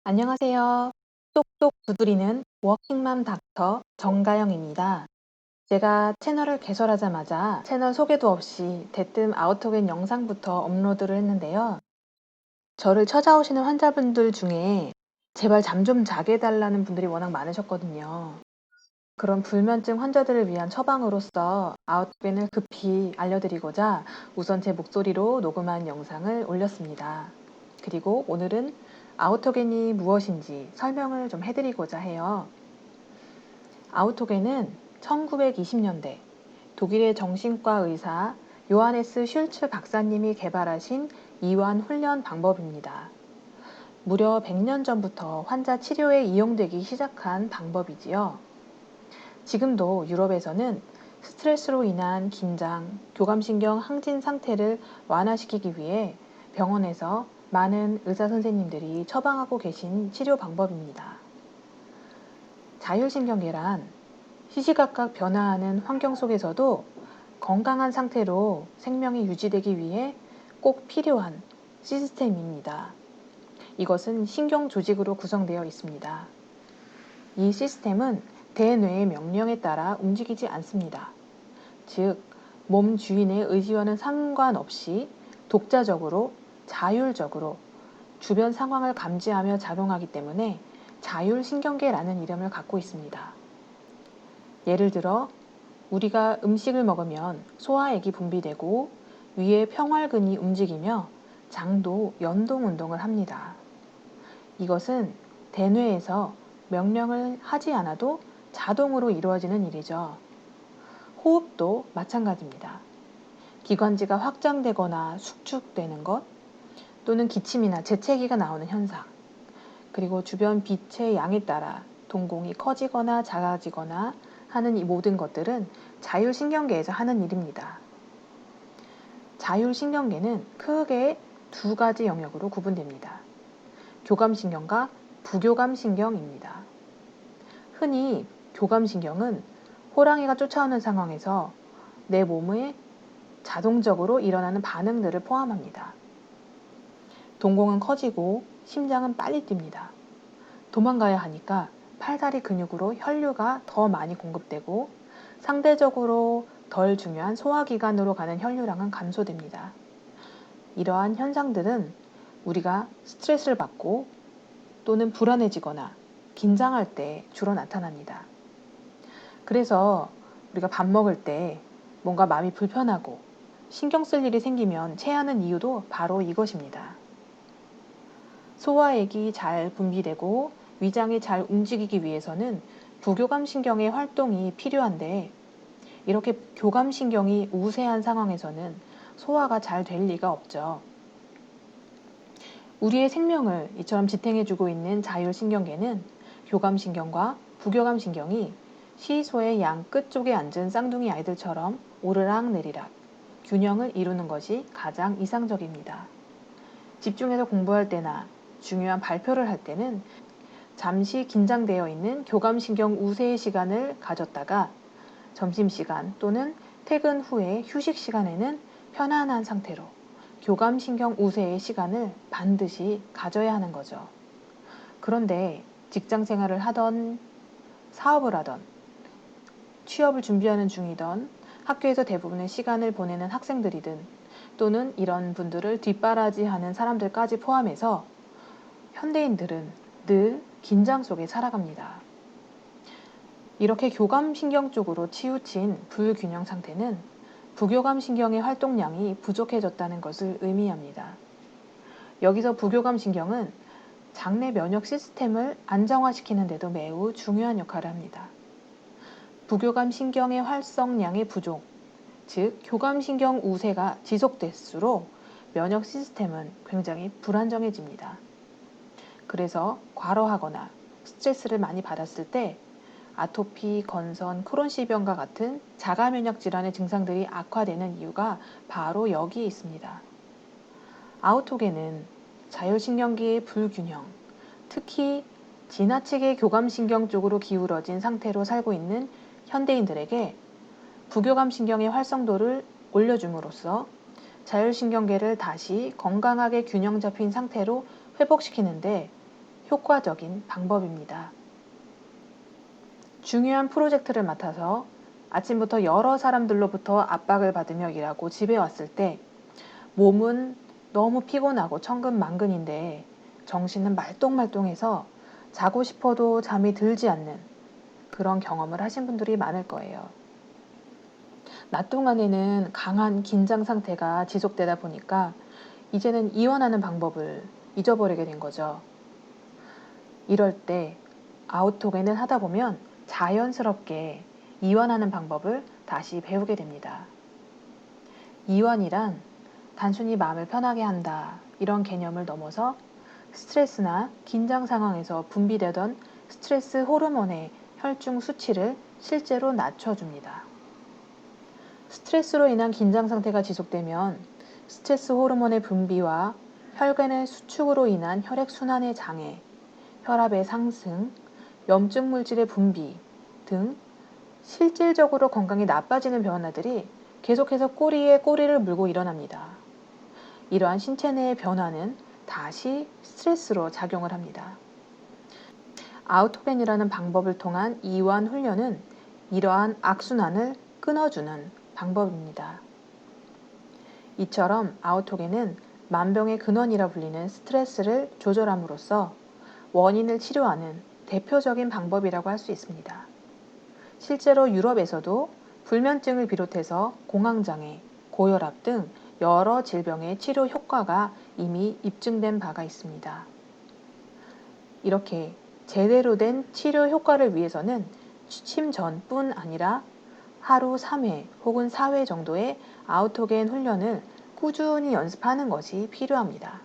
안녕하세요. 똑똑 두드리는 워킹맘 닥터 정가영입니다. 제가 채널을 개설하자마자 채널 소개도 없이 대뜸 아우토겐 영상부터 업로드를 했는데요. 저를 찾아오시는 환자분들 중에 제발 잠 좀 자게 해달라는 분들이 워낙 많으셨거든요. 그런 불면증 환자들을 위한 처방으로서 아우토겐을 급히 알려드리고자 우선 제 목소리로 녹음한 영상을 올렸습니다. 그리고 오늘은 아우토겐이 무엇인지 설명을 좀 해드리고자 해요. 아우토겐은 1920년대 독일의 정신과 의사 요하네스 슐츠 박사님이 개발하신 이완 훈련 방법입니다. 무려 100년 전부터 환자 치료에 이용되기 시작한 방법이지요. 지금도 유럽에서는 스트레스로 인한 긴장, 교감신경 항진 상태를 완화시키기 위해 병원에서 많은 의사 선생님들이 처방하고 계신 치료 방법입니다. 자율신경계란 시시각각 변화하는 환경 속에서도 건강한 상태로 생명이 유지되기 위해 꼭 필요한 시스템입니다. 이것은 신경 조직으로 구성되어 있습니다. 이 시스템은 대뇌의 명령에 따라 움직이지 않습니다. 즉, 몸 주인의 의지와는 상관없이 독자적으로, 자율적으로 주변 상황을 감지하며 작용하기 때문에 자율신경계라는 이름을 갖고 있습니다. 예를 들어 우리가 음식을 먹으면 소화액이 분비되고 위의 평활근이 움직이며 장도 연동 운동을 합니다. 이것은 대뇌에서 명령을 하지 않아도 자동으로 이루어지는 일이죠. 호흡도 마찬가지입니다. 기관지가 확장되거나 수축되는 것, 또는 기침이나 재채기가 나오는 현상, 그리고 주변 빛의 양에 따라 동공이 커지거나 작아지거나 하는 이 모든 것들은 자율신경계에서 하는 일입니다. 자율신경계는 크게 두 가지 영역으로 구분됩니다. 교감신경과 부교감신경입니다. 흔히 교감신경은 호랑이가 쫓아오는 상황에서 내 몸에 자동적으로 일어나는 반응들을 포함합니다. 동공은 커지고 심장은 빨리 뜁니다. 도망가야 하니까 팔다리 근육으로 혈류가 더 많이 공급되고 상대적으로 덜 중요한 소화기관으로 가는 혈류량은 감소됩니다. 이러한 현상들은 우리가 스트레스를 받고 또는 불안해지거나 긴장할 때 주로 나타납니다. 그래서 우리가 밥 먹을 때 뭔가 마음이 불편하고 신경 쓸 일이 생기면 체하는 이유도 바로 이것입니다. 소화액이 잘 분비되고 위장이 잘 움직이기 위해서는 부교감신경의 활동이 필요한데 이렇게 교감신경이 우세한 상황에서는 소화가 잘 될 리가 없죠. 우리의 생명을 이처럼 지탱해주고 있는 자율신경계는 교감신경과 부교감신경이 시소의 양 끝쪽에 앉은 쌍둥이 아이들처럼 오르락 내리락 균형을 이루는 것이 가장 이상적입니다. 집중해서 공부할 때나 중요한 발표를 할 때는 잠시 긴장되어 있는 교감신경 우세의 시간을 가졌다가 점심시간 또는 퇴근 후에 휴식 시간에는 편안한 상태로 교감신경 우세의 시간을 반드시 가져야 하는 거죠. 그런데 직장 생활을 하던 사업을 하던 취업을 준비하는 중이던 학교에서 대부분의 시간을 보내는 학생들이든 또는 이런 분들을 뒷바라지하는 사람들까지 포함해서 현대인들은 늘 긴장 속에 살아갑니다. 이렇게 교감신경 쪽으로 치우친 불균형 상태는 부교감신경의 활동량이 부족해졌다는 것을 의미합니다. 여기서 부교감신경은 장내 면역 시스템을 안정화시키는 데도 매우 중요한 역할을 합니다. 부교감신경의 활성량의 부족, 즉 교감신경 우세가 지속될수록 면역 시스템은 굉장히 불안정해집니다. 그래서 과로하거나 스트레스를 많이 받았을 때 아토피, 건선, 크론시병과 같은 자가면역 질환의 증상들이 악화되는 이유가 바로 여기에 있습니다. 아우토겐은 자율신경계의 불균형, 특히 지나치게 교감신경 쪽으로 기울어진 상태로 살고 있는 현대인들에게 부교감신경의 활성도를 올려줌으로써 자율신경계를 다시 건강하게 균형 잡힌 상태로 회복시키는데 효과적인 방법입니다. 중요한 프로젝트를 맡아서 아침부터 여러 사람들로부터 압박을 받으며 일하고 집에 왔을 때 몸은 너무 피곤하고 천근만근인데 정신은 말똥말똥해서 자고 싶어도 잠이 들지 않는 그런 경험을 하신 분들이 많을 거예요. 낮 동안에는 강한 긴장 상태가 지속되다 보니까 이제는 이완하는 방법을 잊어버리게 된 거죠. 이럴 때 아웃토겐을 하다 보면 자연스럽게 이완하는 방법을 다시 배우게 됩니다. 이완이란 단순히 마음을 편하게 한다 이런 개념을 넘어서 스트레스나 긴장 상황에서 분비되던 스트레스 호르몬의 혈중 수치를 실제로 낮춰줍니다. 스트레스로 인한 긴장 상태가 지속되면 스트레스 호르몬의 분비와 혈관의 수축으로 인한 혈액순환의 장애, 혈압의 상승, 염증 물질의 분비 등 실질적으로 건강이 나빠지는 변화들이 계속해서 꼬리에 꼬리를 물고 일어납니다. 이러한 신체 내의 변화는 다시 스트레스로 작용을 합니다. 아우토겐이라는 방법을 통한 이완 훈련은 이러한 악순환을 끊어주는 방법입니다. 이처럼 아우토겐은 만병의 근원이라 불리는 스트레스를 조절함으로써 원인을 치료하는 대표적인 방법이라고 할 수 있습니다. 실제로 유럽에서도 불면증을 비롯해서 공황장애, 고혈압 등 여러 질병의 치료 효과가 이미 입증된 바가 있습니다. 이렇게 제대로 된 치료 효과를 위해서는 취침 전뿐 아니라 하루 3회 혹은 4회 정도의 아우토겐 훈련을 꾸준히 연습하는 것이 필요합니다.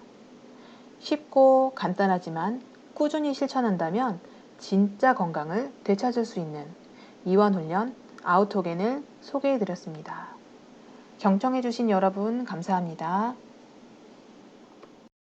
쉽고 간단하지만 꾸준히 실천한다면 진짜 건강을 되찾을 수 있는 이완훈련 아우토겐을 소개해드렸습니다. 경청해주신 여러분 감사합니다.